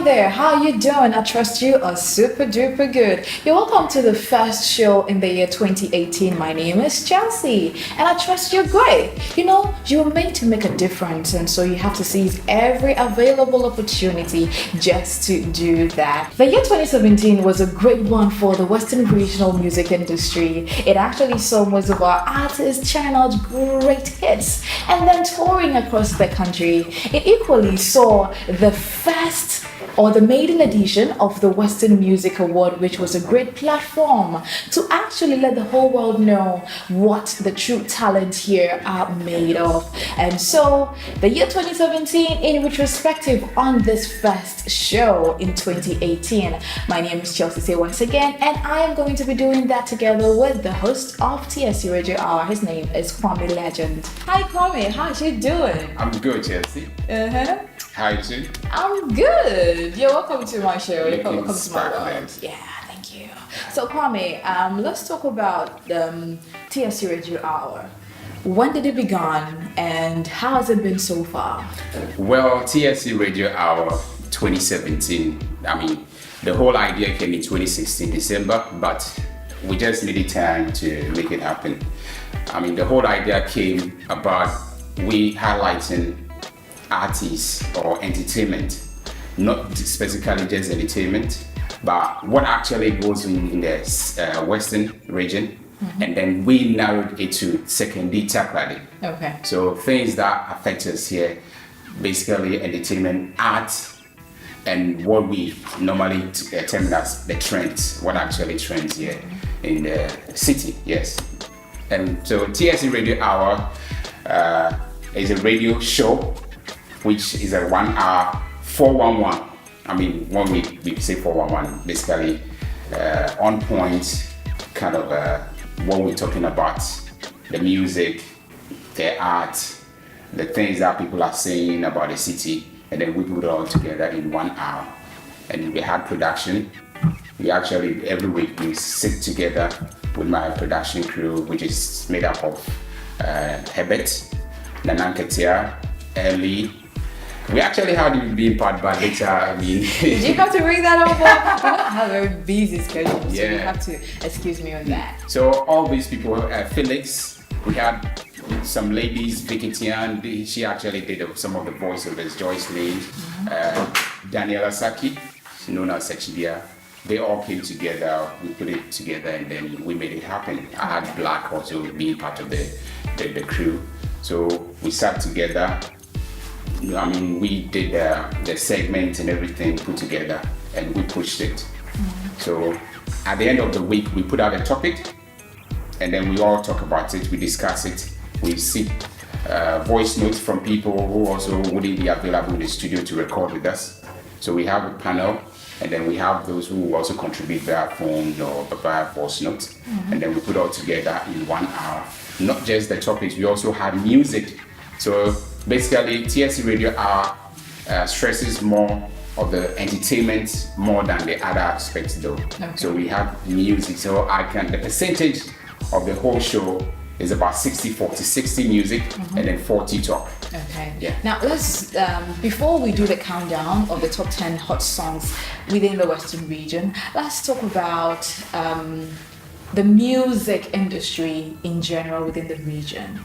there, how you doing? I trust you are super duper good. You're welcome to the first show in the year 2018. My name is Chelsea and I trust you're great. You know, you were made to make a difference and so you have to seize every available opportunity just to do that. The year 2017 was a great one for the Western regional music industry. It actually saw most of our artists churn out great hits and then touring across the country. It equally saw the first or the maiden edition of the Western Music Award, which was a great platform to actually let the whole world know what the true talent here are made of. And so the year 2017 in retrospective on this first show in 2018. My name is ChelsySey once again, and I am going to be doing that together with the host of TSC Radio Hour. His name is Kwame Legend. Hi Kwame, how's you doing? I'm good, Chelsea. How are you doing? I'm good. You're welcome to my show. You're welcome to my world. Yeah, thank you. So Kwame, let's talk about the TSC Radio Hour. When did it begin and how has it been so far? Well, TSC Radio Hour 2017, the whole idea came in 2016 December, but we just needed time to make it happen. The whole idea came about we highlighting artists or entertainment, not specifically just entertainment, but what actually goes in the Western region. And then we narrowed it to secondary tackling. Okay. So things that affect us here, basically entertainment, art, and what we normally term as the trends, what actually trends here in the city, yes. And so TSC Radio Hour is a radio show, which is a 1 hour, 411. When we say 411, basically on point, kind of what we're talking about, the music, the art, the things that people are saying about the city, and then we put it all together in 1 hour. And we had production. We actually, every week we sit together with my production crew, which is made up of Herbert, Nananketia, Ellie. We actually had it being part, but later, Did you have to bring that over? We don't have a very busy schedule, so yeah. You have to excuse me on that. So all these people, Felix, we had some ladies, Vicky Tian, she actually did some of the voiceovers, Joyce Lane, Daniela Saki, known as Sechibia. They all came together, we put it together, and then we made it happen. I had Black also being part of the crew. So we sat together. We did the segment and everything put together and we pushed it. So at the end of the week, we put out a topic and then we all talk about it, we discuss it, we see voice notes from people who also wouldn't be available in the studio to record with us. So we have a panel and then we have those who also contribute via phone or via voice notes. And then we put all together in 1 hour. Not just the topics, we also had music. So basically, TSC Radio Hour stresses more of the entertainment more than the other aspects though. Okay. So we have music, so the percentage of the whole show is about 60-40, 60 music and then 40 talk. Okay. Yeah. Now let's, before we do the countdown of the top 10 hot songs within the Western region, let's talk about the music industry in general within the region.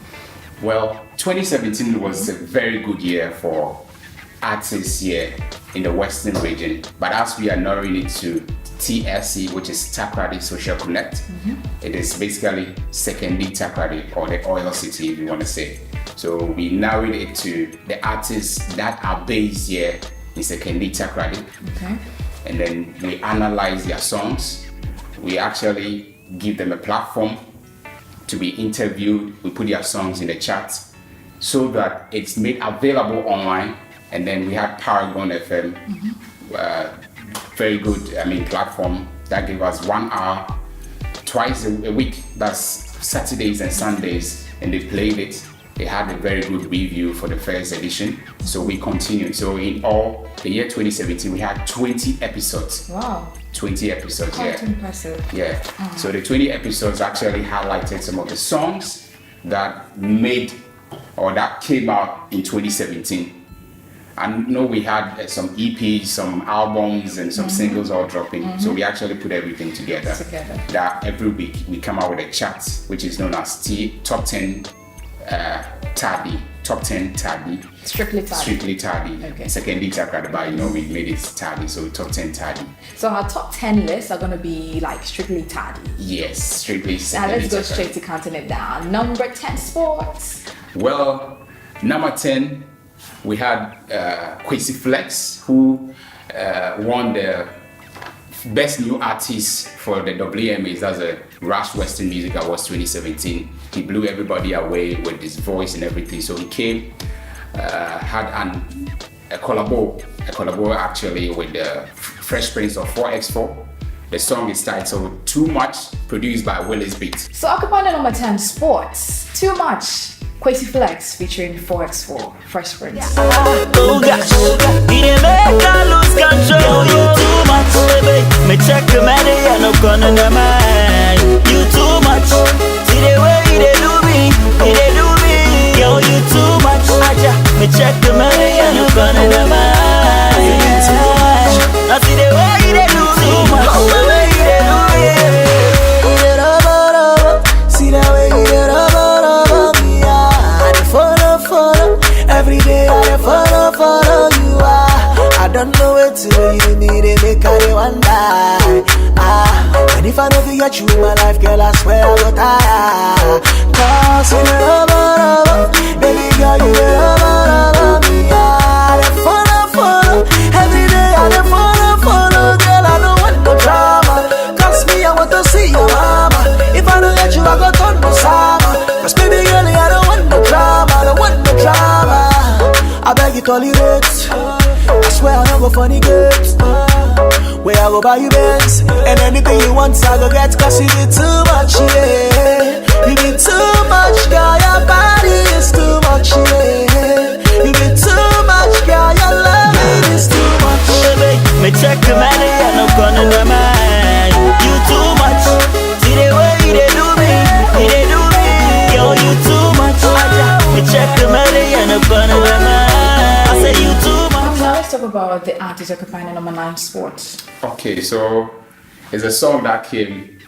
Well, 2017 was a very good year for artists here in the Western region. But as we are narrowing it to TSC, which is Takoradi Social Connect, it is basically secondary Takoradi or the oil city, if you want to say. So we narrowed it to the artists that are based here in secondary Takoradi. Okay. And then we analyze their songs. We actually give them a platform to be interviewed. We put their songs in the chat so that it's made available online. And then we had Paragon FM, very good platform that gave us 1 hour twice a week. That's Saturdays and Sundays, and they played it. They had a very good review for the first edition, so we continued. So in all, the year 2017, we had 20 episodes. Wow. 20 episodes, Quite impressive. Yeah. So the 20 episodes actually highlighted some of the songs that made or that came out in 2017. I know we had some EPs, some albums, and some singles all dropping. So we actually put everything together. That every week we come out with a chart, which is known as Top 10 Tardy. Top 10 Tardy. Strictly Tardy. Strictly Tardy. Okay. Secondly, but we made it Tardy, so Top 10 Tardy. So our top 10 lists are going to be like strictly Tardy. Yes, strictly. Now let's go straight to counting it down. Number 10, sports. Well, number 10, we had Kwesi Flex, who won the Best New Artist for the WMAs. That's a Rush Western Music Awards 2017. He blew everybody away with his voice and everything. So he came, had a collabo actually with the Fresh Prince of 4x4. The song is titled Too Much, produced by Willis Beat. So occupying the number 10, sports. Too Much. Kwesi Flex featuring 4x4, Fresh Prince. Oh gosh, he dey make I lose control. You too much, baby. Me check the money, I no gonna mind. You too much. See the way he dey do me, Yo, you too much. Aja, me check the money, I no gonna mind. I see the way he dey do me, the way he dey do me. See the way he dey do me. Every day I follow you. I don't know where to do. You need it, make I wonder. And if I don't get you in my life, girl, I swear I go tire. Cause you know, baby girl, you know me. I follow. Every day I follow. Girl, I don't want no drama. Cause me, I want to see your mama. If I don't get you, I go turn no summer. Cause baby girl, I don't want no drama. I beg you, call it it. I swear I don't go funny games. Where I go buy you Benz, and anything you want, I go get. Cause you did too much, yeah. You did too much, girl. Your body is too much, yeah. You did too much, girl. Your love is too much. Baby, me check the money, I no gonna mind. You too much. See the way you dey do me, Yo, you too much. Me check the money, I no gonna mind. Now let's talk about the artist occupying the number 9, sports. Okay, so it's a song that came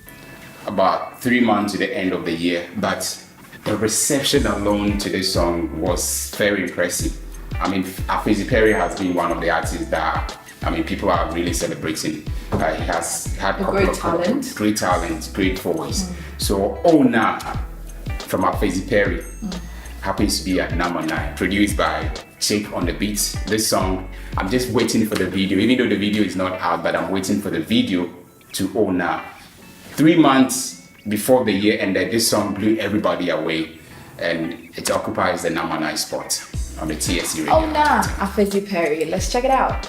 about 3 months to the end of the year, but the reception alone to this song was very impressive. I mean, Afezi Perry has been one of the artists that, I mean, people are really celebrating. He has had great talent, great voice. So, Ona from Afezi Perry happens to be at number 9, produced by Shake on the Beat. This song, I'm just waiting for the video, even though the video is not out, but I'm waiting for the video to Ona. 3 months before the year ended, this song blew everybody away, and it occupies the number 9 spot on the TSC radio. Ona, Afezi Perry. Let's check it out.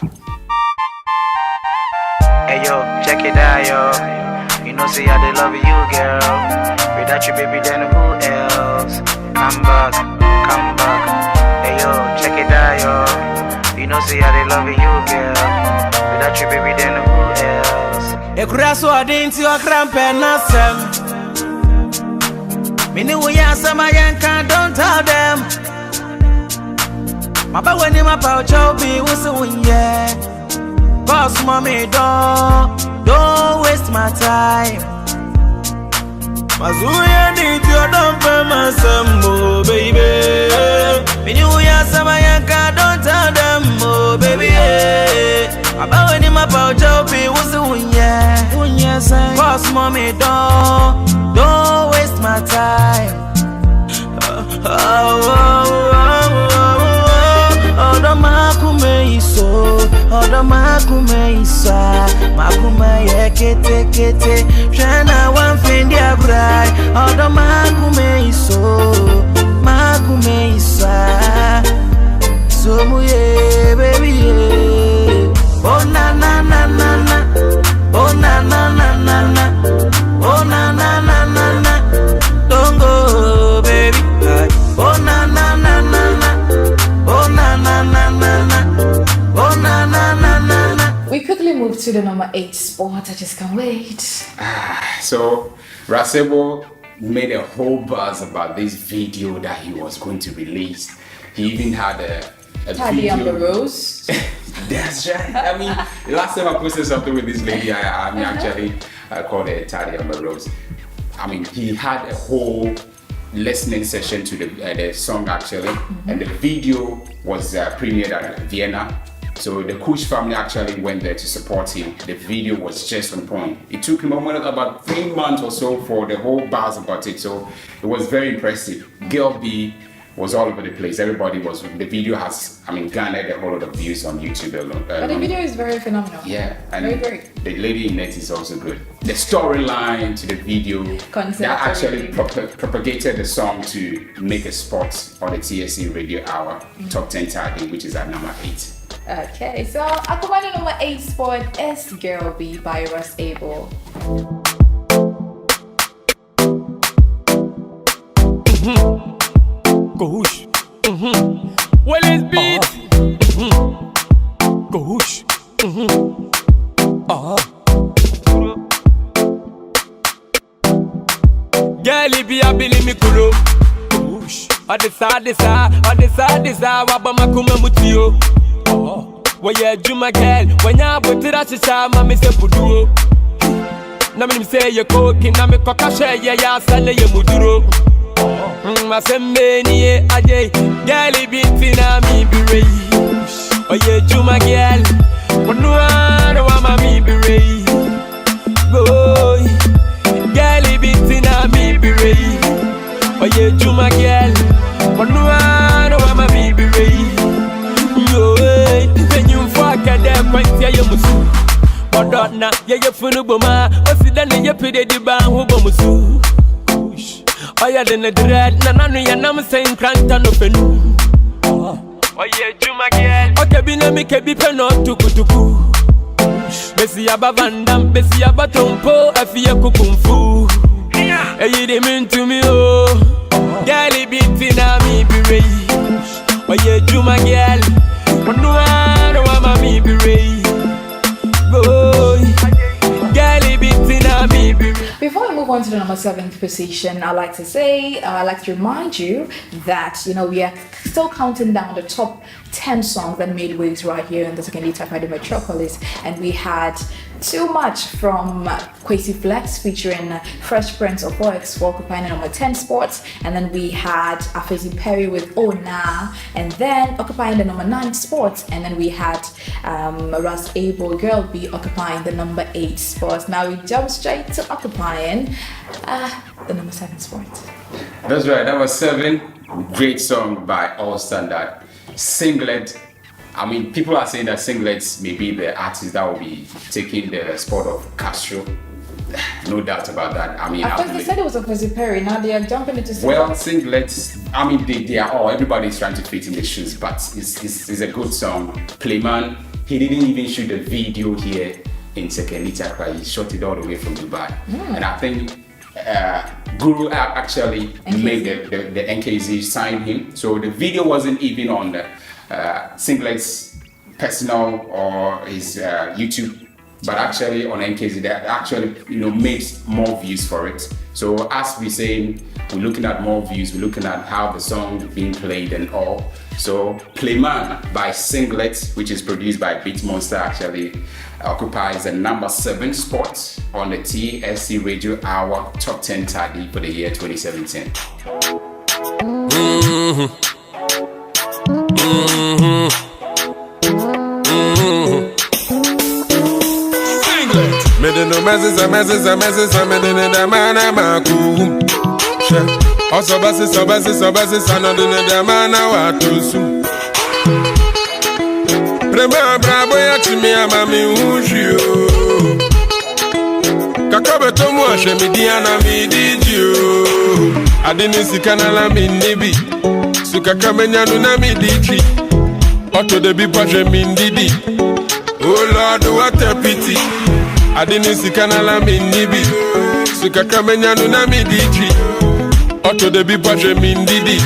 Hey yo, check it out, yo. You know, say I they love you, girl. Without you, baby, then who else? Come back. Hey yo, check it out, yo. You know, say I they love you, girl. Without you, baby, then who else? Ekuraso adinti okrampe nasem. Mini wuya sama yanka, don't tell them. Maba weni mapa uchobi wusu unye. Boss mommy, don't waste my time. Mazuya need you, don't pay my sambo, baby. Mini wuya sama yanka, don't tell them, oh baby. About when him about Joby was the unye say. Boss mommy, don't waste my time. Odo makume iso, odo makume isa, makume ye kete. Shana one fendi abrai, odo makume iso, makume isa. So muye baby ye. Oh na na na na na, oh na na na na na, oh na na na na na, don't go baby. Oh na na na na na, oh na na na na na, oh na na na na na. We quickly move to the number 8 spot. I just can't wait. So Rasebo made a whole buzz about this video that he was going to release. He even had Taddy and the Rose. That's right. I mean, the last time I posted something with this lady, I called her Taddy and the Rose. I mean, he had a whole listening session to the song actually, and the video was premiered at Vienna. So the Kush family actually went there to support him. The video was just on point. It took him about 3 months or so for the whole buzz about it. So it was very impressive. Girl B was all over the place. Everybody was. The video has, garnered a whole lot of views on YouTube alone. But the video is very phenomenal. Yeah, and very great. The lady in it is also good. The storyline to the video that actually propagated the song to make a spot on the TSC Radio Hour Top 10 Target, which is at number 8. Okay, so Aquaman number 8 spot is Girl B by Russ Abel. Gosh. Well, it's beat. Gosh. Girlie be a billy me kulo. Gosh. Adisa. Wabama kuma mutio. Where you do my girl? When you put it at the mama say puduo. Na me say you cooking, na me kokashe ya sale ye muduro. Masembeni aje, girlie binti na mi birei. Oye juma girl, konuano wa mami birei. Boy, girlie binti na mi birei. Oye juma girl, konuano wa mami birei. Yo, when you fuck at them, quite ya musu. Odona, ye funu boma, osidane ye pide di ban hu bomusu. Oya den dread, nanu ya nam saying cranta no penu. Oye juma girl, okebina mi kebi peno tukutuku. Besi abavandam, besi abatompo, afie kukumfu. Eyi de mean to me oh, girlie binti na mi birei. Oye juma girl, konuano wa mami birei. Boy, girlie binti na mi birei. Before we move on to the number 7th position, I'd like to remind you that, we are still counting down the top 10 songs that made waves right here in the Second Itapade Metropolis. And we had Too Much from Kwesi Flex featuring Fresh Prince of Ox for occupying the number 10 spot. And then we had Afezi Perry with Oh Nah, and then occupying the number 9 spot. And then we had Russ Abel, Girl B, occupying the number 8 spot. Now we jump straight to occupying the number 7 spot. That's right, number 7, great song by All Standard. Singlet. People are saying that Singlets may be the artist that will be taking the spot of Castro. No doubt about that. At first they said it was a Kwesi Perry, now they are jumping into Singlets. Well, Singlets, they are all, everybody's trying to fit in the shoes, but it's a good song. Playman, he didn't even shoot the video here in Sekenita, he shot it all the way from Dubai. And I think Guru actually made the NKZ sign him, so the video wasn't even on the Singlet's personal or his YouTube, but actually on NKZ they actually made more views for it. So as we're saying, we're looking at more views, we're looking at how the song is being played and all. So Playman by Singlet, which is produced by Beat Monster, actually occupies the number 7 spot on the TSC Radio Hour Top 10 Tally for the year 2017. Me de no meses, me de mana maku. Also basis, another de mana watusu. Prema brabo ya chimi amami ushio. Kakabe tomu ashe midiana midijio. Adini sikana la minibi. Sukakamenya nuna midiji. Auto de bipaje mindidi. Oh Lord, what a pity. Adini sikana la minibi. Sukakamenya nuna midiji. Auto de bipaje mindidi.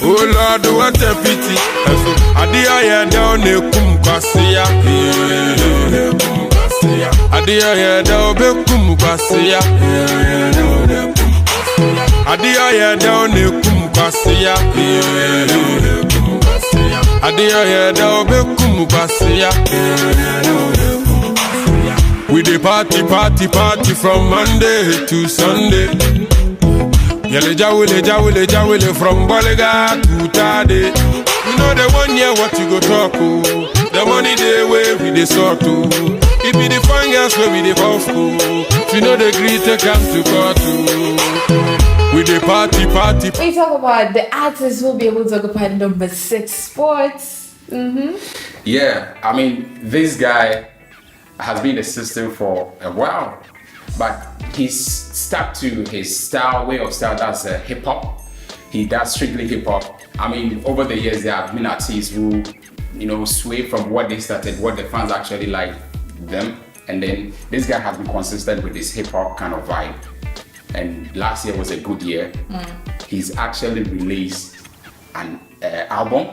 Oh Lord, what a pity. Adia ya down ne kumkwasiya. Adia ya down be kumkwasiya. Adia ya down ne kumkwasiya. Adia ya da obekumu basia. We dey party from Monday to Sunday. Yele jawele from Bolega to Tade. You know the 1 year what you go talk oh. The money they way we dey sort oh. It be the fine girls where we dey puff oh. If you know the greet they come to court oh. We dey party. We talk about the artists who will be able to occupy number 6 sports. Yeah, I mean, this guy has been the system for a while, but he's stuck to his way of style, that's hip hop. He does strictly hip hop. I mean, over the years, there have been artists who, you know, sway from what they started, what the fans actually like them. And then this guy has been consistent with this hip hop kind of vibe. And last year was a good year. He's actually released an album,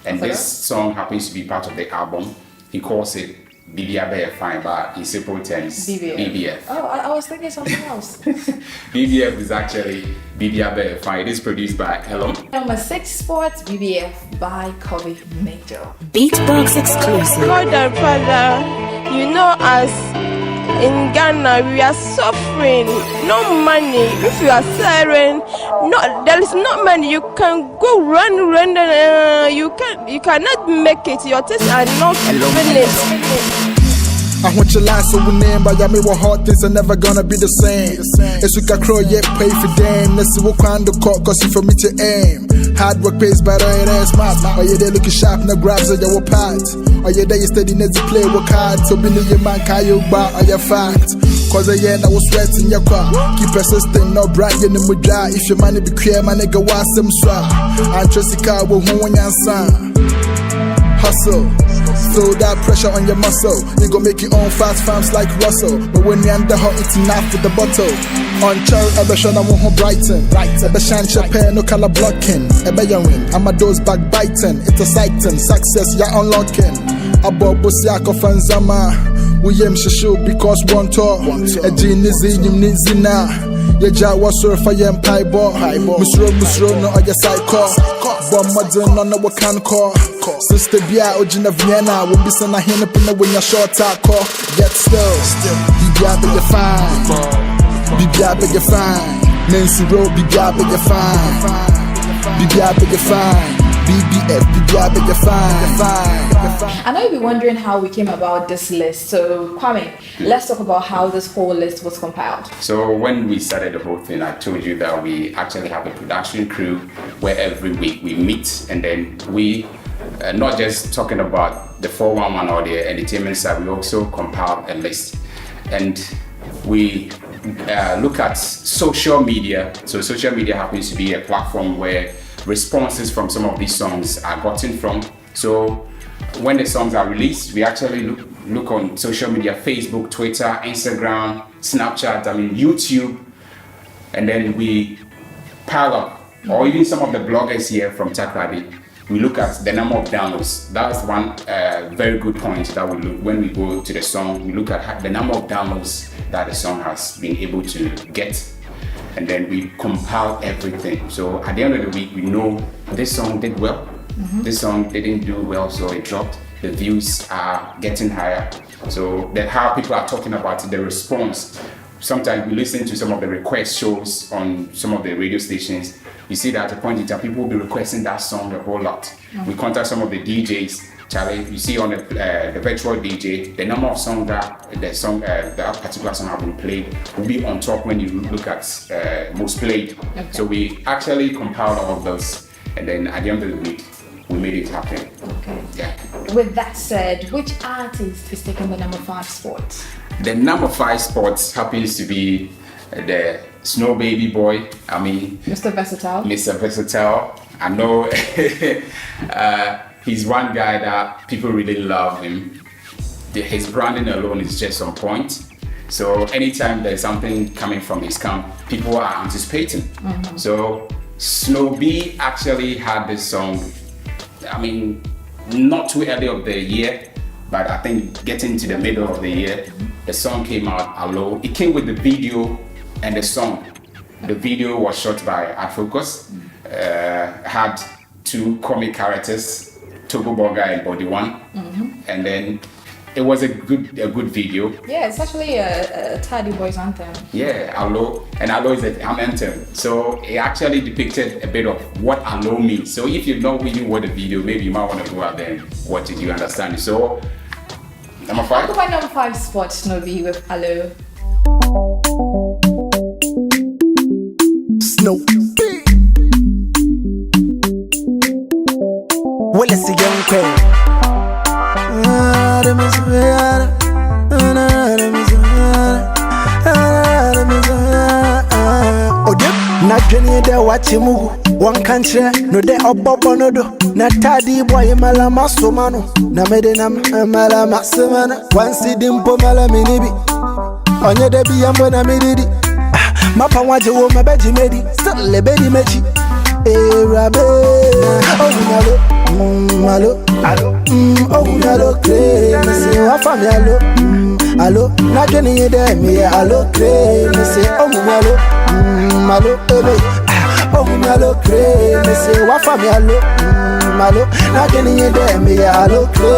and this song happens to be part of the album. He calls it BBF Fine, but in simple terms, BBF. Oh, I was thinking something else. BBF is actually BBF Fine. It is produced by Elon. Number 6 sports, BBF by Kobe Major. Beatbox exclusive. God and Father, you know us in Ghana, we are suffering. No money. If you are suffering, there is no money. You can go run. You cannot make it. Your tests are not finished. I want your life so we name, but me what hard things are never gonna be the same. As we can crow, yet pay for them. Let's see what kind of court, cause you for me to aim. Hard work pays better, it ain't smart. Or you there looking sharp, no grabs on your part. Or you there you steady, needs to play work hard. So be your man, kayo bar on your fact. Cause I I was sweating your car. Keep persisting, no brand, you know, dry. If your money be clear, my nigga, why some swap? I trust the car, will who your son. Hustle. Feel that pressure on your muscle. You gon' make your own fast farms like Russell. But when you're under hot, it's enough with the bottle. On Char, Ebe Shana won't brighten. Ebe Shan Champagne, no color blocking. Ebe Yawin, I'm a dose backbiting. It's exciting, success, you're unlocking. Abo Bosiako Fanzama. William Shishu because one tour. A genius, you need zina. Your jaw was surfer, and pie ball. Musro, no, or your psycho. Bomb modern, no, what can call. Sister Bia, Ojina Vienna, will be sent a hand up in the when you're short call. Yet still, Bibia, you're fine. Bibia, you're fine. Nancy Road, Bibia, you're fine. Bibia, you're fine. BBF, Bibia, you're fine. I know you'll be wondering how we came about this list. So, Kwame, let's talk about how this whole list was compiled. So, when we started the whole thing, I told you that we actually have a production crew where every week we meet and then we not just talking about the 411 or the entertainment side, we also compile a list. And we look at social media. So social media happens to be a platform where responses from some of these songs are gotten from. So when the songs are released, we actually look on social media, Facebook, Twitter, Instagram, Snapchat, YouTube, and then we pile up, or even some of the bloggers here from Takrady. We look at the number of downloads. That's one very good point that we look when we go to the song. We look at the number of downloads that the song has been able to get, and then we compile everything. So at the end of the week, we know this song did well, this song didn't do well, so it dropped. The views are getting higher. So that how people are talking about it, the response. Sometimes we listen to some of the request shows on some of the radio stations. You see that at a point in time, people will be requesting that song a whole lot. We contact some of the DJs. Charlie, you see on the virtual DJ, the number of songs that that particular song have been played will be on top when you look at most played. Okay. So we actually compiled all of those, and then at the end of the week, we made it happen. Okay. Yeah. With that said, which artist is taking the number 5 spot? The number 5 spot happens to be the Snow Baby Boy. Mr. Versatile. Mr. Versatile. I know he's one guy that people really love him. His branding alone is just on point. So anytime there's something coming from his camp, people are anticipating. So Snow B actually had this song, not too early of the year, but I think getting to the middle of the year, the song came out alone. It came with the video and the song. The video was shot by Ad Focus, had 2 comic characters Togo Boy guy and Body One, and then it was a good video. Yeah, it's actually a Tidy Boys anthem. Yeah, Alo, and Alo is an anthem. So it actually depicted a bit of what Alo means. So if you don't really watch the video, maybe you might want to go out there and watch it. You understand it. So number 5. Occupy number 5 spot, Snowy with Alo. Snow. Well, it's a young king. Na dwene de wache mu won kanche no de obobo no do na Tidy Boy mala masoma no na mede na mala masoma na wansi dimpo mala minibi onye de bi yambo na medidi mapa waje wo mabeji medi still lebedi mechi rabe oh malo alo oh malo kre me say wa fami alo na dwene de me alo kre me say oh malo malo ebe oh malo kre me say wa fami malo na dwene de me alo kre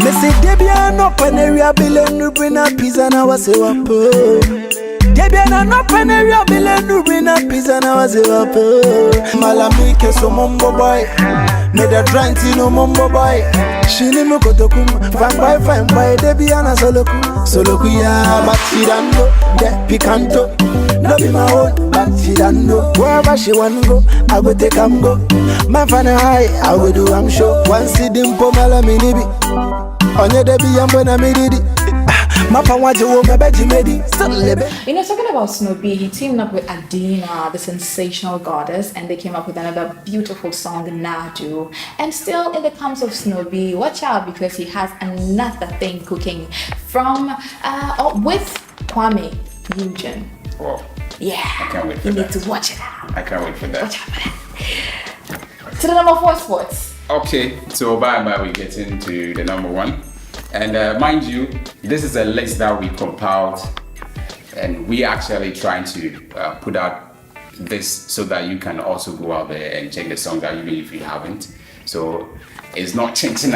me say debia no paneria bilenu bina pizza na wase wapo debia no paneria bilenu bina pizza na wase wapo malami ke so mombo boy me the drink no mombo boy shini me kotokum fine boy debia na soloku ya batidando de picanto no be my own batidando wherever she want go I go take am go man fana high I will do am show one see dimpo mala minibi onye debi yambo na mididi mapa waje wo mebeji medi still lebe. You know, talking about Snowy, he teamed up with Adina, the sensational goddess, and they came up with another beautiful song, Nadu. And still in the camps of Snowy, watch out because he has another thing cooking from with Kwame Eugene. Wow. Yeah, I can't wait for you that. need to watch it out. I can't wait for that. Watch out for that. To the number 4 spots. Okay, so bye we get into the number 1. And mind you, this is a list that we compiled, and we actually trying to put out this so that you can also go out there and check the song that even if you haven't. So it's not changing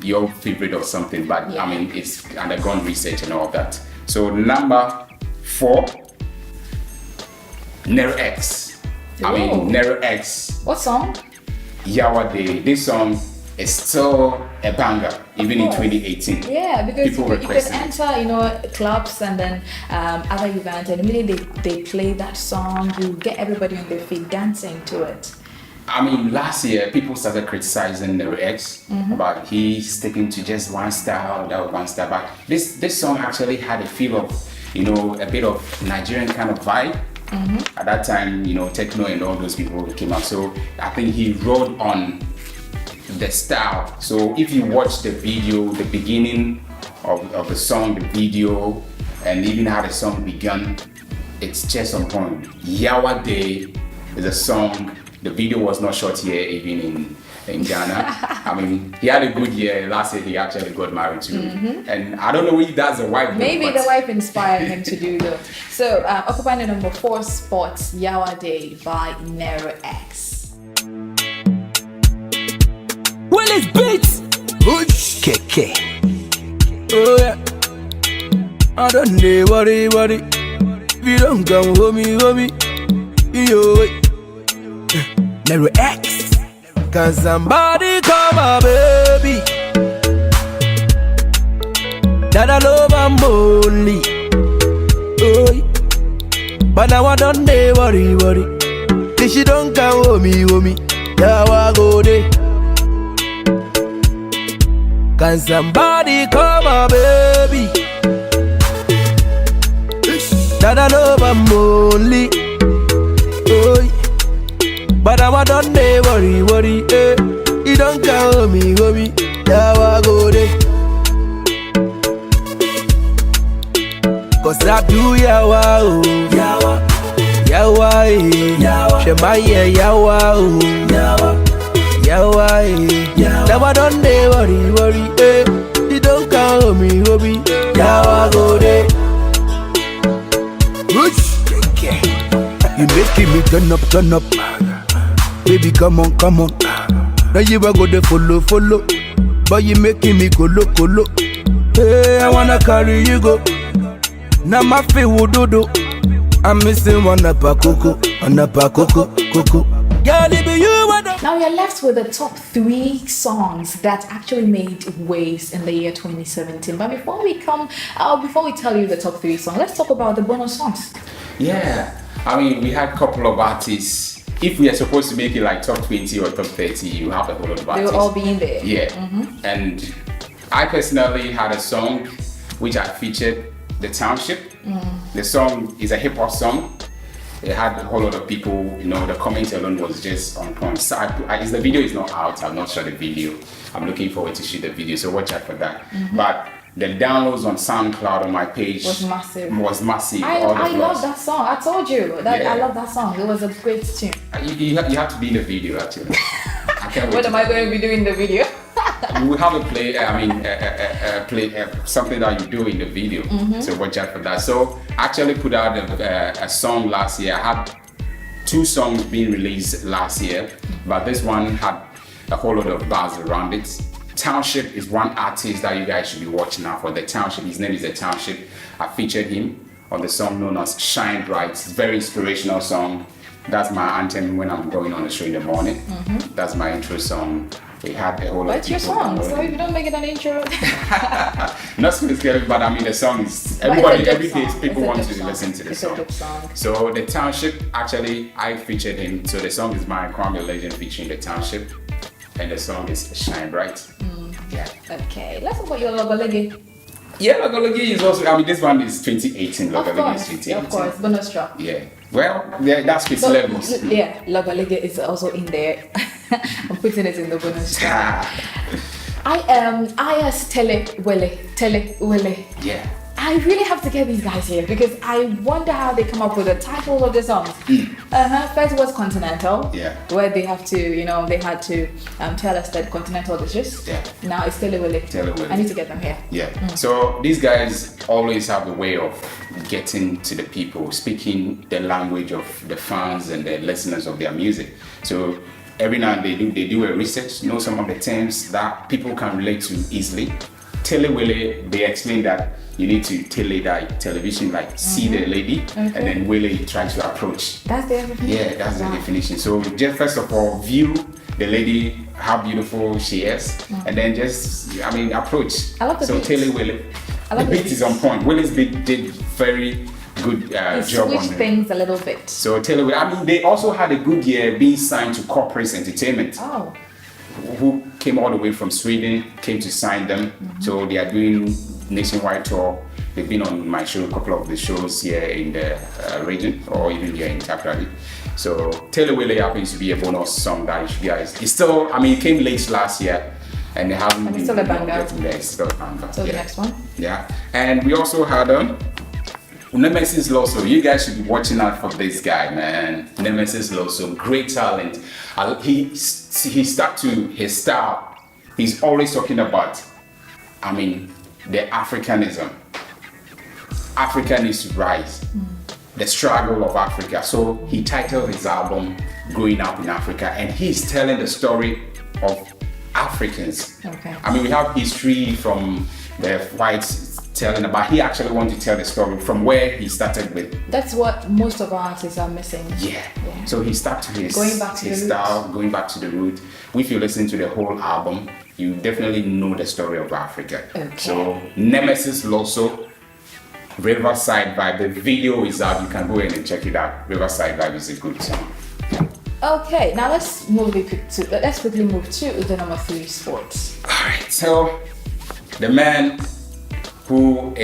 your favorite or something, but yeah. I mean it's undergone research and all of that. So number 4, Nero X. I mean Nero X. What song? Yawade. This song is still a banger, even in 2018. Yeah, because people you can requesting enter, clubs and then other events, and immediately they play that song. You get everybody on their feet dancing to it. I mean, last year people started criticizing Nero X about he sticking to just one style, but this song actually had a feel of, a bit of Nigerian kind of vibe. At that time, techno and all those people came out. So I think he rode on the style. So if you watch the video, the beginning of the song, the video, and even how the song began, it's just on point. Yawa Day is a song. The video was not shot here, even in Ghana. I mean, he had a good year. Last year, he actually got married too. And I don't know if that's the wife. Maybe the wife inspired him to do that. So, occupying the number 4 spot, Yawa Day by Nero X. Willis Beats. KK. Oh yeah. I don't know worry. If you don't come homie. Yo. Nero X. Can somebody call my baby? That I love I'm only. Oh, but now I don't dey worry. If she don't come homie. Now I go there. Can somebody call my baby? That I love I'm only. Oh, but now I don't dey worry. You don't call me, now I go there. Cause I do yawa, Shemaya yawa, yawa, now I don't dey worry. You don't call me, now I go there. You making me turn up. Baby, come on. Now you a go the follow. But you making me colo. Hey, I wanna carry you go. Now my feet will do. I'm missing one up a coco. Girl, it be you what the Now we are left with the top 3 songs that actually made waves in the year 2017. But before we tell you the top 3 songs, let's talk about the bonus songs. Yeah, I mean, we had a couple of artists. If we are supposed to make it like top 20 or top 30, you have a whole lot of They artists. will all be in there. Yeah, and I personally had a song which I featured, The Township. The song is a hip hop song. It had a whole lot of people, the comment alone was just on point. So the video is not out, I've not shot the video. I'm looking forward to shoot the video, so watch out for that. But the downloads on SoundCloud on my page Was massive. I love that song. I told you that Yeah. I love that song. It was a great tune. You have to be in the video actually. I can't wait. What am I going to be doing in the video? We will have a play. Something that you do in the video. So watch out for that. So I actually put out a song last year. I had 2 songs being released last year, but this one had a whole lot of buzz around it. Township is one artist that you guys should be watching out for. The Township. His name is The Township. I featured him on the song known as Shine Bright. It's a very inspirational song. That's my anthem when I'm going on the show in the morning. That's my intro song. We had a whole lot of What's your people song? downloading. So if you don't make it an intro. Not so scary, but I mean the song is But everybody it's a every good day song. people It's a want good to song. listen to the It's a song. good song. So the Township, actually I featured him. So the song is my Kwame Legend featuring the Township, and the song is Shine Bright. Yeah. Okay, let's talk about your Logolegi. Yeah, Logologi is also. I mean, this one is 2018. Of Logologi is course, 2018. of course, bonus track. Yeah. Well, that's its So, levels. yeah, Logolegi is also in there. I'm putting it in the bonus track. I as Tele Willy. Yeah. I really have to get these guys here because I wonder how they come up with the titles of the songs. First was Continental, Yeah. where they have to, they had to tell us that Continental is just. Yeah. Now it's Tele Willy. Tele Willy. I need to get them here. Yeah. So these guys always have a way of getting to the people, speaking the language of the fans and the listeners of their music. So every now and then they do a research, know some of the terms that people can relate to easily. Telewele, they explain that you need to television, like see the lady, and then Wele try to approach. That's the definition? Yeah, that's the definition. So just first of all, view the lady, how beautiful she is, and then approach. I love the so beat. Telewele, I love the the beat is on point. Wele's beat did very good They job on switch it. things a little bit. So Telewele, they also had a good year being signed to Corporate Entertainment, Oh, who came all the way from Sweden, came to sign them. So they are doing nationwide tour. They've been on my show, a couple of the shows here in the region, or even here in Takrady. So Telewele happens to be a bonus song that you guys, it's still, it came late last year, and they haven't And it's still a banger. getting there. It's still a banger. so the next one. Yeah, and we also had Nemesis Loso. You guys should be watching out for this guy, man. Nemesis Loso, great talent. He stuck to his style. He's always talking about, the Africanism. Africa needs to rise. The struggle of Africa. So he titled his album Growing Up in Africa, and he's telling the story of Africans. Okay. We have history from the whites telling about, he actually wanted to tell the story from where he started with. That's what most of our artists are missing. Yeah. So he stuck to his, Going back to his the style, going back to the root. If you listen to the whole album, you definitely know the story of Africa. Okay. So Nemesis Loso, Riverside Vibe. The video is out. You can go in and check it out. Riverside Vibe is a good song. Okay, now let's quickly move to the number 3 sports. Alright, so the man who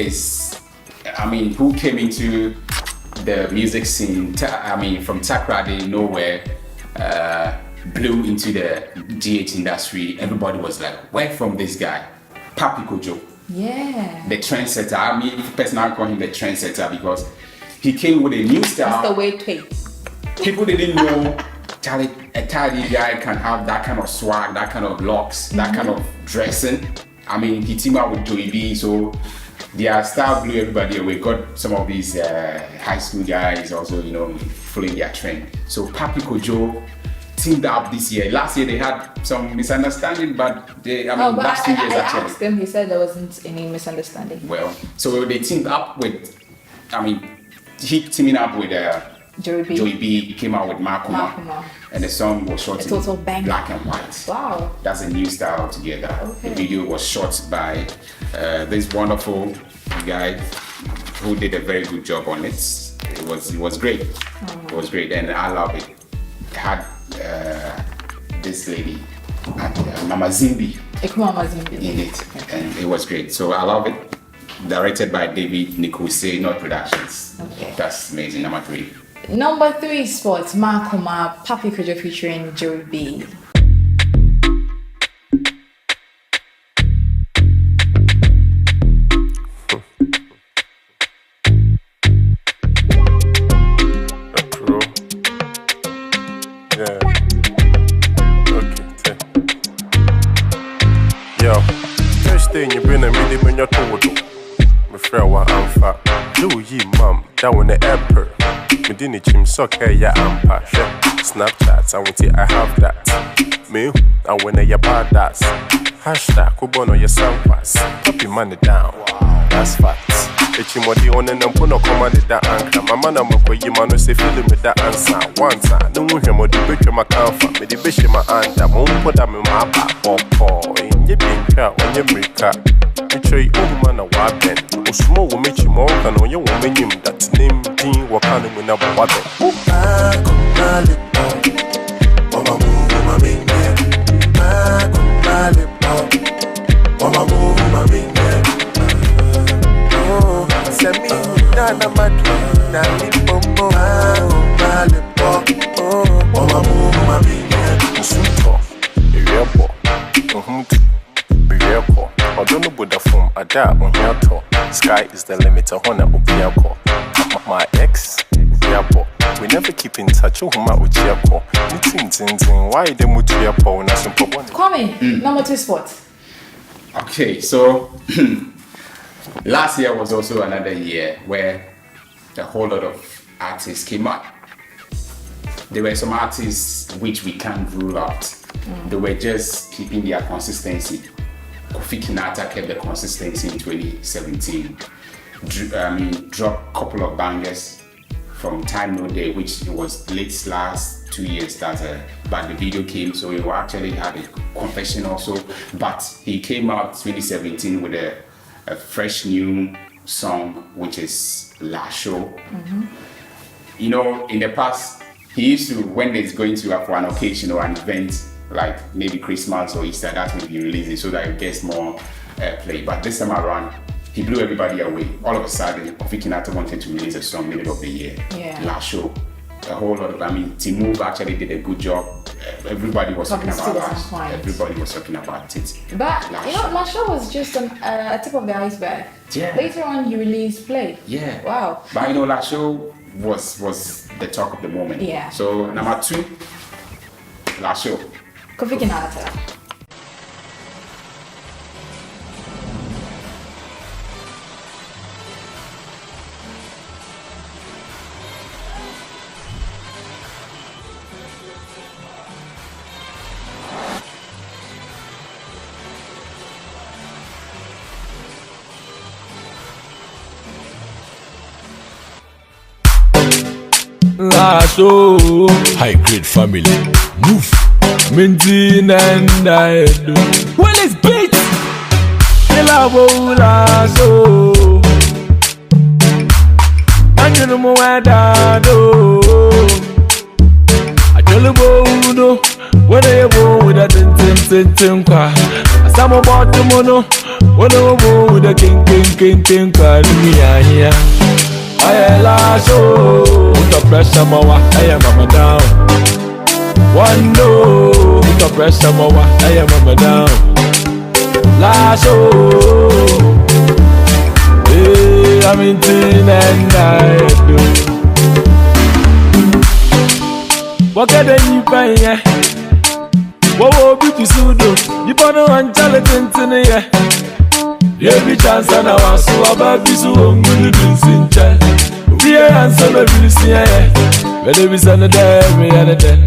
who came into the music scene, from Takrady, nowhere, blew into the GH industry. Everybody was like, where from this guy? Papi Kojo, Yeah. the trendsetter. Personally, I call him the trendsetter because he came with a new style. That's the way to. People didn't know a tidy guy can have that kind of swag, that kind of looks, that kind of dressing. He teamed up with Joey B, so their style blew everybody away. Got some of these high school guys also, following their trend. So Papi Kojo teamed up this year. Last year they had some misunderstanding, but last 2 years I actually. asked him, he said there wasn't any misunderstanding. Well, so they teamed up with, he teaming up with Joey B came out with Makuma, and the song was shot in black and white. Wow. That's a new style together. Okay. The video was shot by this wonderful guy who did a very good job on it. It was great. It was great, and I love it. It had this lady, Mama Zimbi, in it, and it was great. So I love it. Directed by David Nikuse, Not Productions. Okay. That's amazing. Number 3. Number 3 sports, Makuma, Papi Kojo featuring Joey B. That one the airport. Me didn't chim soccer ya ampa. Snapchat, I want it, I have that. Me, I wanna ya bad that. Hashtag Kubono ya sampas. Puppy money down. That's facts. Echimodi on and Puno command that anchor. My man, I'm a Yimano say feeling with that answer. One time, no one him or the bitch my comfort. Me the bitch in my aunt. I won't put them in my back. Or in your pink cat on your brick. Betray old man a weapon. Osmo will make you more than on your woman that name Dean Wakano when I bought it. Send me Nana Madu, Nani Bombo, Sky is the limit. My ex, we never keep in touch. Why the Kwame, number 2 sport. Okay, so last year was also another year where a whole lot of artists came out. There were some artists which we can't rule out. They were just keeping their consistency. Kofi Kinata kept the consistency in 2017. Dropped a couple of bangers from Time No Day, which was late last 2 years but the video came, so we actually had a confession also. But he came out 2017 with a fresh new song, which is La Show. You know, in the past, he used to, when he's going to for an occasion or an event, like maybe Christmas or Easter, that's when he releases it so that it gets more play. But this time around, he blew everybody away. All of a sudden, Kofi Kinata wanted to release a song middle of the year. La Show. A whole lot of, Timur actually did a good job. Everybody was talking about it. Everybody was talking about it. But La Show was just a tip of the iceberg. Yeah. Later on, you released Play. Yeah. Wow. But La Show was the talk of the moment. Yeah. So number 2, La Show. Kofi Kinata. La Show, high grade family, move, maintain and I do. Well, it's beat, La Show, and you know what I do. I tell you what I go with a tin car. Some about the mono, what I go with a king, car, here. I La Show, put the pressure more, I am mama down. One no, put the pressure more, I am mama down. La Show, I'm in tin and I do. What can you find? What will be to sudo? You put on gelatin in here. Every chance I was so about this one, we didn't child. We are answer every see, but there is another every other day.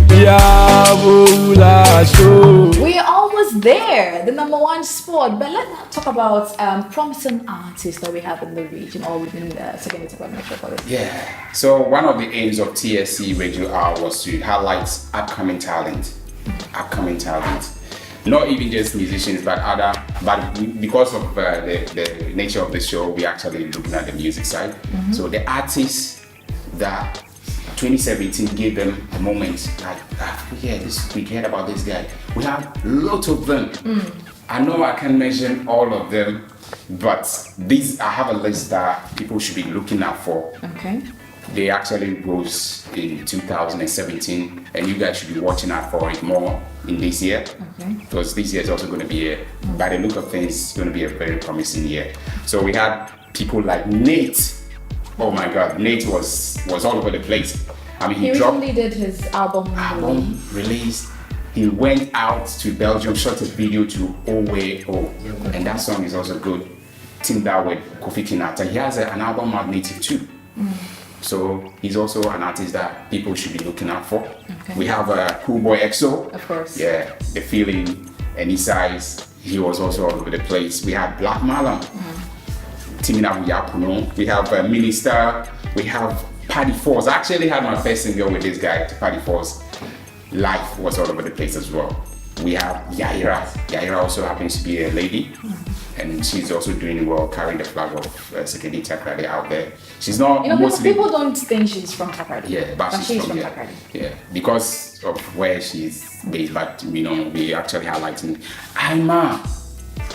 Diabula show. We're almost there, the number one spot. But let's not talk about promising artists that we have in the region or within the second metropolis. Yeah. So one of the aims of TSC Radio Hour was to highlight upcoming talent. Not even just musicians, but because of the nature of the show, we actually looking at the music side. So the artists that 2017 gave them a moment like, we cared about this guy. We have lots of them. I know I can't mention all of them, but I have a list that people should be looking out for. Okay. They actually rose in 2017, and you guys should be watching out for it more in this year. Okay. Because this year is also going to be by the look of things, it's going to be a very promising year. So we had people like Nate. Oh my God, Nate was all over the place. I mean, he recently did his album release. He went out to Belgium, shot a video to OWO, and that song is also good. Teamed that with Kofi Kinata. He has an album out native too. So he's also an artist that people should be looking out for. Okay. We have Cool Boy EXO. Of course. Yeah, The Feeling, Any Size. He was also all over the place. We have Black Malam. Teaming up with Yapuno. We have Minister. We have Paddy Force. I actually had my first single with this guy, Paddy Force. Life was all over the place as well. We have Yaira. Yaira also happens to be a lady, and she's also doing well, carrying the flag of Sekedi Takrade out there. She's not mostly... people don't think she's from Takrade. Yeah, but she's from Takrade. Yeah, because of where she's based, but we actually highlighting Aima.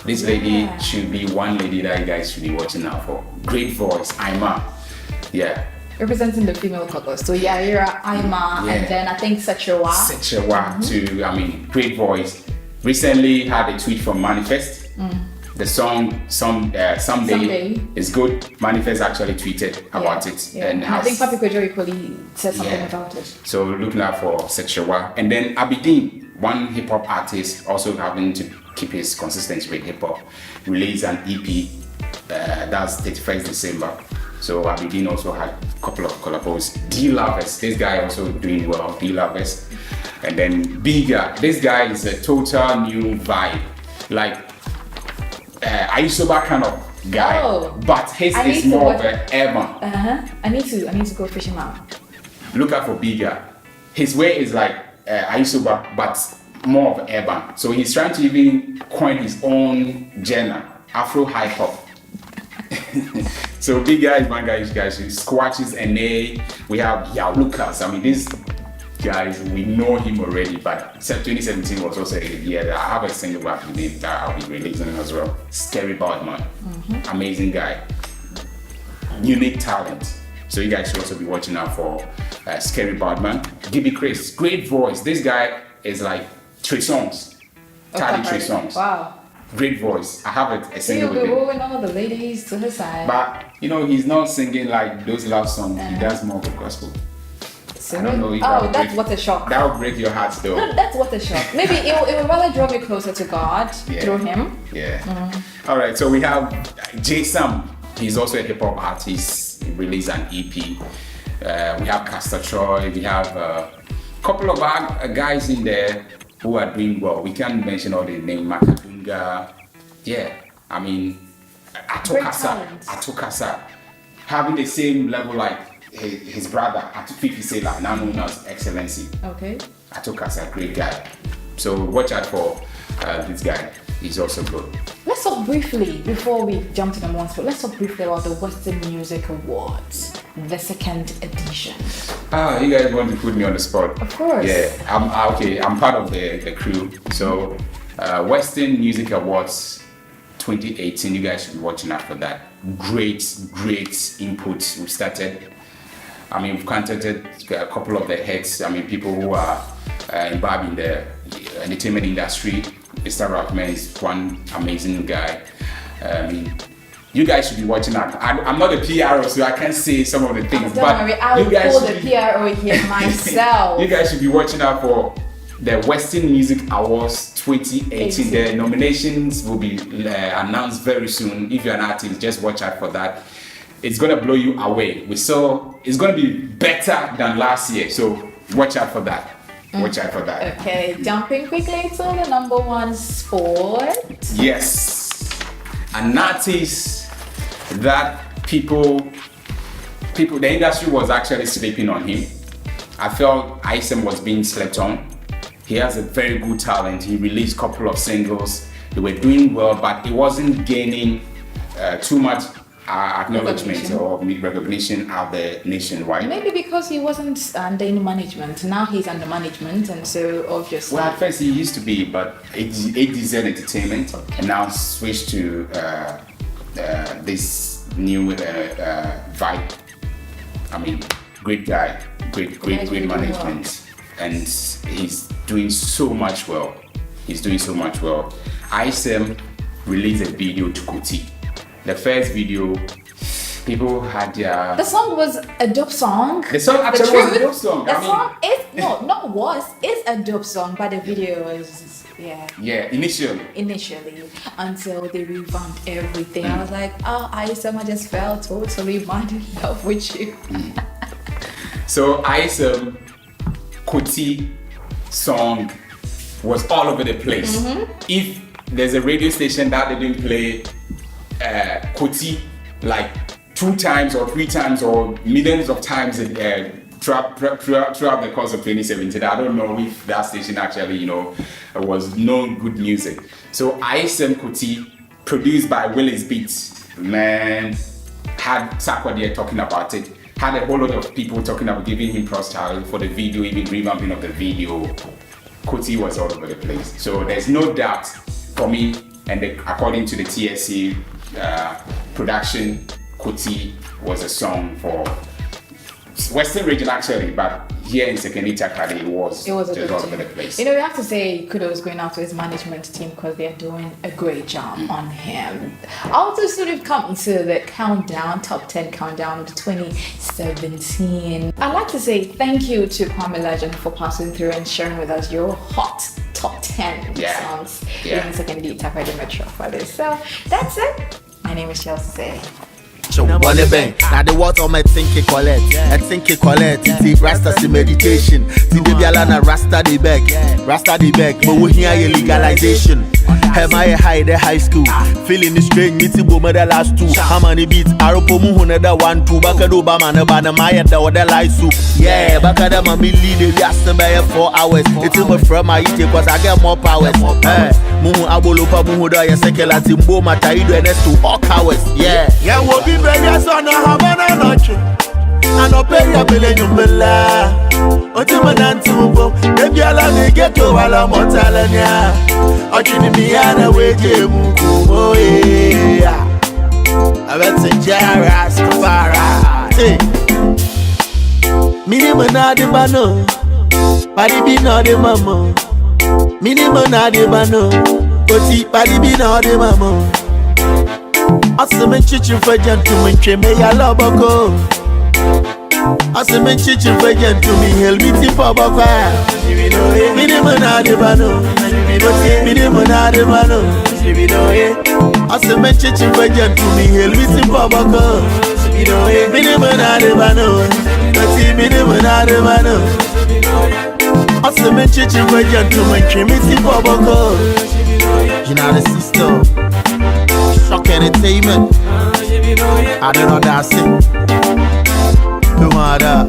This lady should be one lady that you guys should be watching out for. Great voice, Aima. Yeah. Representing the female caucus. So Yaira, Aima, and then I think Sechewa too. I mean, great voice. Recently had a tweet from Manifest. The song Someday is good. Manifest actually tweeted about it. Yeah. And I think Papi Kojo equally said something about it. So looking out for Sechewa. And then Abidin, one hip hop artist, also having to keep his consistency with hip hop, released an EP. That's 31st December. So Abidin also had a couple of collabos. D-Lovers, this guy also doing well, D-Lovers. And then Bigger, this guy is a total new vibe. Like Aisoba kind of guy, but his is more of an urban. I need to go fish him out. Look out for Bigger. His way is like Aisoba, but more of urban. So he's trying to even coin his own genre, Afro hip hop. So Big Guy is one guy, guys, who squashes NA. We have Yao Lucas. I mean, these guys, we know him already, but 2017 was also a year that I have a single rap with him that I'll be releasing as well. Scary Badman. Amazing guy. Unique talent. So you guys should also be watching out for Scary Badman. Gibby Chris, great voice. This guy is like 3 songs. Tally 3 songs. Wow. Great voice. I have a single with him. He'll be wooing all the ladies to his side. But he's not singing like those love songs. He does more of a gospel. I don't know if that's what a shock. That will break your heart though. No, that's what a shock. Maybe it will rather draw me closer to God through him. Yeah. All right. So we have J Sam. He's also a hip hop artist. He released an EP. We have Castor Troy. We have a couple of guys in there who are doing well. We can't mention all the names. Makadunga. Yeah. I mean, Atokasa. Having the same level like his brother, Atufifi Sela, now known as Excellency. Okay. Atokasa, great guy. So watch out for this guy. He's also good. Let's talk briefly, before we jump to the one spot, let's talk briefly about the Western Music Awards, the 2nd edition. You guys want to put me on the spot? Of course. Yeah, I'm part of the crew. So Western Music Awards 2018, you guys should be watching out for that. Great input. We started. I mean, we've contacted a couple of the heads. I mean, people who are involved in the entertainment industry. Mr. Rockman is one amazing guy. You guys should be watching out. I'm not a PRO, so I can't say some of the things. Don't worry, I will call the PRO here myself. You guys should be watching out for the Western Music Awards 2018. The nominations will be announced very soon. If you're an artist, just watch out for that. It's gonna blow you away. It's gonna be better than last year. So watch out for that. Watch out for that. Okay, jumping quickly to the number one sport. Yes, an artist that people, the industry was actually sleeping on him. I felt Isam was being slept on. He has a very good talent. He released a couple of singles. They were doing well, but he wasn't gaining too much acknowledgement or recognition out there nationwide. Maybe because he wasn't under any management. Now he's under management, and so obviously. Well, at first he used to be, but ADZ Entertainment, and now switched to this new vibe. I mean, great guy, great management, and he's doing so much well. Isam released a video to Kuti. The first video, people had their... The song was a dope song. The song actually was a dope song. The song is a dope song, but the video was, Yeah, initially. Until they revamped everything. I was like, Isam, I just fell totally mad in love with you. So Isam, Kuti song was all over the place. If there's a radio station that didn't play Kuti like 2 times or 3 times or millions of times throughout the course of 2017, I don't know if that station actually, was known good music. So Isam Kuti, produced by Willis Beats, man, had Sakwa talking about it. Had a whole lot of people talking about giving him props for the video, even revamping of the video. Kuti was all over the place. So there's no doubt for me, and according to the TSC production, Kuti was a song for Western region actually, but here in Sekenita Kadi, it was just all over the place. We have to say kudos going out to his management team because they're doing a great job on him. Also, sort of come into the countdown, top 10 countdown of 2017. I'd like to say thank you to Kwame Legend for passing through and sharing with us your hot top 10 songs in Sekenita Kadi Metro for this. So that's it. My name is Chelsea. So one bang, now the water on my think it collect, it's Rasta see meditation, see the Bialana Rasta the bag, but we hear legalization. Am I high the high school? Feeling the strange, meeting woman the last 2. How many beats? Aropo muhuna the 1 2. Back at Obama and Bana Maya the other light soup. Yeah, back at them a million, they asked them by 4 hours. It's in my from my eat because I get more powers. Muhu abolopa muhu da ya sekela timbo mataido and to all cowards. Yeah, we'll be ready son of Havana Noche. And I'll pay a billion bella. Otimanantubo, the Biala get to Walla Montalania. Ochiniana wage muku, yeah. I bet St. Jaras Kafara. Minimanadi Bano, Padi no de mamo. Minimanadi Bano, Oti Padi no de mamo. Awesome chicken for gentlemen, Chemea Loboko. Awesome chicken for gentlemen, help me tip up a car. Minimanadi Bano, Minimanadi Bano. Awesome chicken for gentlemen, help me tip up a car. Minimanadi Bano, Minimanadi Bano. Awesome chicken for gentlemen, Chemea tip up a car. You know the system. Shock entertainment. I don't know that's it. Come on up.